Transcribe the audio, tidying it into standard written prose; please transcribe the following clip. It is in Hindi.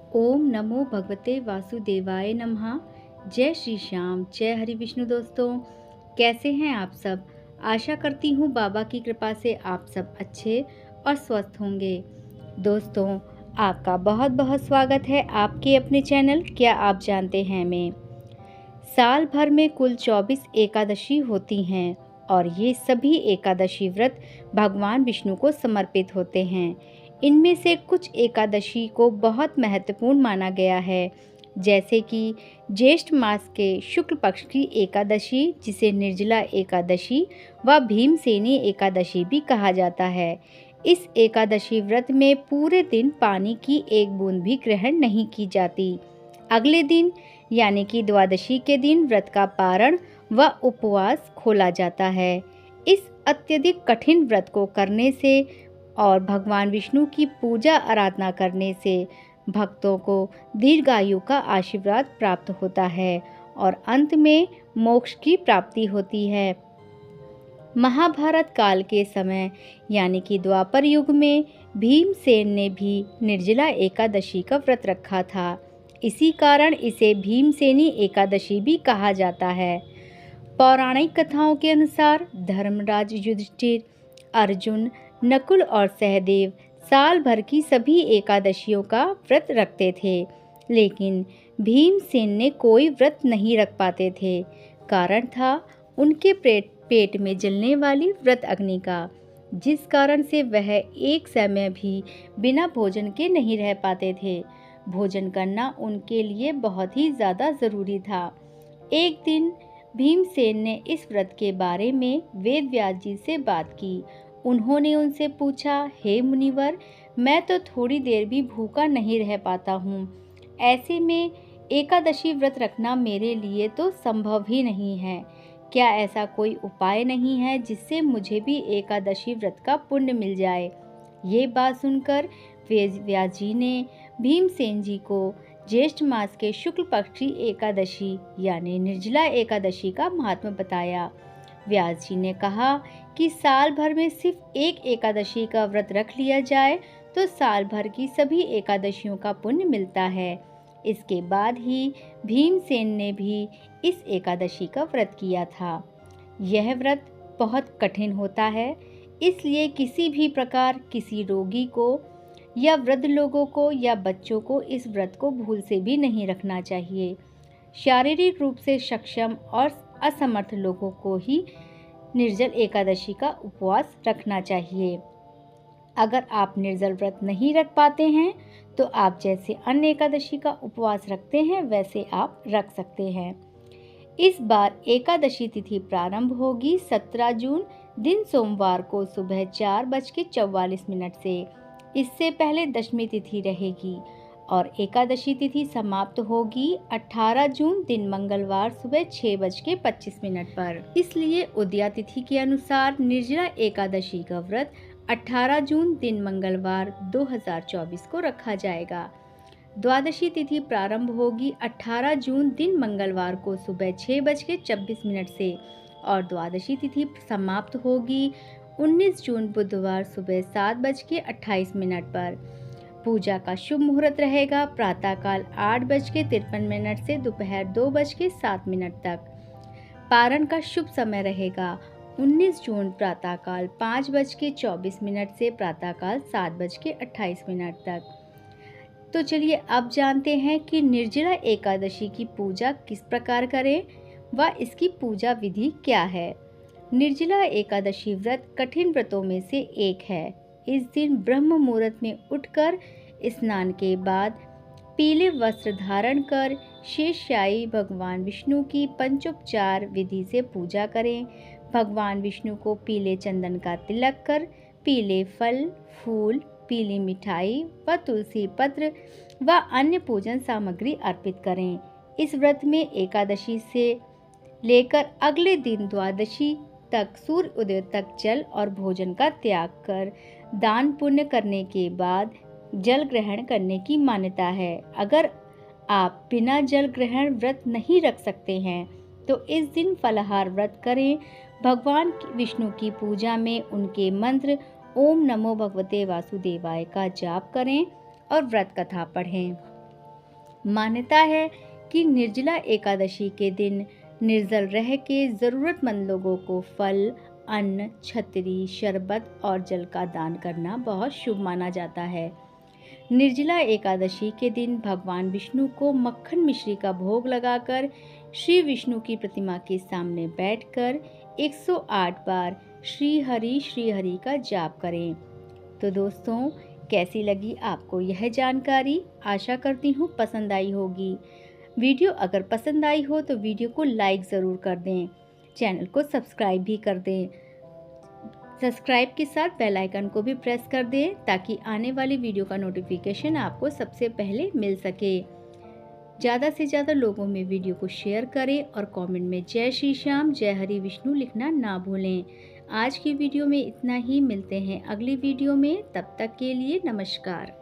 ओम नमो भगवते वासुदेवाय नमः। जय श्री श्याम, जय हरि विष्णु। दोस्तों, कैसे हैं आप सब? आशा करती हूँ बाबा की कृपा से आप सब अच्छे और स्वस्थ होंगे। दोस्तों, आपका बहुत बहुत स्वागत है आपके अपने चैनल क्या आप जानते हैं में। साल भर में कुल 24 एकादशी होती हैं और ये सभी एकादशी व्रत भगवान विष्णु को समर्पित होते हैं। इनमें से कुछ एकादशी को बहुत महत्वपूर्ण माना गया है, जैसे कि ज्येष्ठ मास के शुक्ल पक्ष की एकादशी, जिसे निर्जला एकादशी व भीमसेनी एकादशी भी कहा जाता है। इस एकादशी व्रत में पूरे दिन पानी की एक बूंद भी ग्रहण नहीं की जाती। अगले दिन यानी कि द्वादशी के दिन व्रत का पारण व उपवास खोला जाता है। इस अत्यधिक कठिन व्रत को करने से और भगवान विष्णु की पूजा आराधना करने से भक्तों को दीर्घायु का आशीर्वाद प्राप्त होता है और अंत में मोक्ष की प्राप्ति होती है। महाभारत काल के समय यानी कि द्वापर युग में भीमसेन ने भी निर्जला एकादशी का व्रत रखा था। इसी कारण इसे भीमसेनी एकादशी भी कहा जाता है। पौराणिक कथाओं के अनुसार धर्मराज युधिष्ठिर, अर्जुन, नकुल और सहदेव साल भर की सभी एकादशियों का व्रत रखते थे, लेकिन भीमसेन ने कोई व्रत नहीं रख पाते थे। कारण था उनके पेट में जलने वाली व्रत अग्नि का, जिस कारण से वह एक समय भी बिना भोजन के नहीं रह पाते थे। भोजन करना उनके लिए बहुत ही ज़्यादा ज़रूरी था। एक दिन भीमसेन ने इस व्रत के बारे में वेद व्यास जी से बात की। उन्होंने उनसे पूछा, हे मुनिवर, मैं तो थोड़ी देर भी भूखा नहीं रह पाता हूँ। ऐसे में एकादशी व्रत रखना मेरे लिए तो संभव ही नहीं है। क्या ऐसा कोई उपाय नहीं है जिससे मुझे भी एकादशी व्रत का पुण्य मिल जाए? ये बात सुनकर वेद व्यास जी ने भीमसेन जी को ज्येष्ठ मास के शुक्ल पक्ष की एकादशी यानी निर्जला एकादशी का महात्मा बताया। व्यास जी ने कहा कि साल भर में सिर्फ एक एकादशी का व्रत रख लिया जाए तो साल भर की सभी एकादशियों का पुण्य मिलता है। इसके बाद ही भीमसेन ने भी इस एकादशी का व्रत किया था। यह व्रत बहुत कठिन होता है, इसलिए किसी भी प्रकार किसी रोगी को या वृद्ध लोगों को या बच्चों को इस व्रत को भूल से भी नहीं रखना चाहिए। शारीरिक रूप से सक्षम और असमर्थ लोगों को ही निर्जल एकादशी का उपवास रखना चाहिए। अगर आप निर्जल व्रत नहीं रख पाते हैं तो आप जैसे अन्य एकादशी का उपवास रखते हैं वैसे आप रख सकते हैं। इस बार एकादशी तिथि प्रारंभ होगी 17 जून दिन सोमवार को सुबह 4:44 से। इससे पहले दशमी तिथि रहेगी और एकादशी तिथि समाप्त होगी 18 जून दिन मंगलवार सुबह 6:25 पर। इसलिए उदया तिथि के अनुसार निर्जला एकादशी का व्रत 18 जून दिन मंगलवार 2024 को रखा जाएगा। द्वादशी तिथि प्रारंभ होगी 18 जून दिन मंगलवार को सुबह 6:26 से और द्वादशी तिथि समाप्त होगी 19 जून बुधवार सुबह 7:28 पर। पूजा का शुभ मुहूर्त रहेगा प्रातःकाल 8:53 से दोपहर 2:07 तक। पारण का शुभ समय रहेगा 19 जून प्रातःकाल 5:24 से प्रातःकाल 7:28 तक। तो चलिए अब जानते हैं कि निर्जला एकादशी की पूजा किस प्रकार करें व इसकी पूजा विधि क्या है। निर्जला एकादशी व्रत कठिन व्रतों में से एक है। इस दिन ब्रह्म मुहूर्त में उठकर स्नान के बाद पीले वस्त्र धारण कर शेषशायी भगवान विष्णु की पंचोपचार विधि से पूजा करें। भगवान विष्णु को पीले चंदन का तिलक कर पीले फल, फूल, पीली मिठाई व तुलसी पत्र व अन्य पूजन सामग्री अर्पित करें। इस व्रत में एकादशी से लेकर अगले दिन द्वादशी तक सूर्य उदय तक जल और भोजन का त्याग कर दान पुण्य करने के बाद जल ग्रहण करने की मान्यता है। अगर आप बिना जल ग्रहण व्रत नहीं रख सकते हैं तो इस दिन फलाहार व्रत करें। भगवान विष्णु की पूजा में उनके मंत्र ओम नमो भगवते वासुदेवाय का जाप करें और व्रत कथा पढ़ें। मान्यता है कि निर्जला एकादशी के दिन निर्जल रह के ज़रूरतमंद लोगों को फल, अन्न, छतरी, शरबत और जल का दान करना बहुत शुभ माना जाता है। निर्जला एकादशी के दिन भगवान विष्णु को मक्खन मिश्री का भोग लगाकर श्री विष्णु की प्रतिमा के सामने बैठकर 108 बार श्री हरि का जाप करें। तो दोस्तों, कैसी लगी आपको यह जानकारी? आशा करती हूँ पसंद आई होगी। वीडियो अगर पसंद आई हो तो वीडियो को लाइक ज़रूर कर दें, चैनल को सब्सक्राइब भी कर दें। सब्सक्राइब के साथ बेल आइकन को भी प्रेस कर दें ताकि आने वाली वीडियो का नोटिफिकेशन आपको सबसे पहले मिल सके। ज़्यादा से ज़्यादा लोगों में वीडियो को शेयर करें और कमेंट में जय श्री श्याम, जय हरि विष्णु लिखना ना भूलें। आज की वीडियो में इतना ही, मिलते हैं अगली वीडियो में, तब तक के लिए नमस्कार।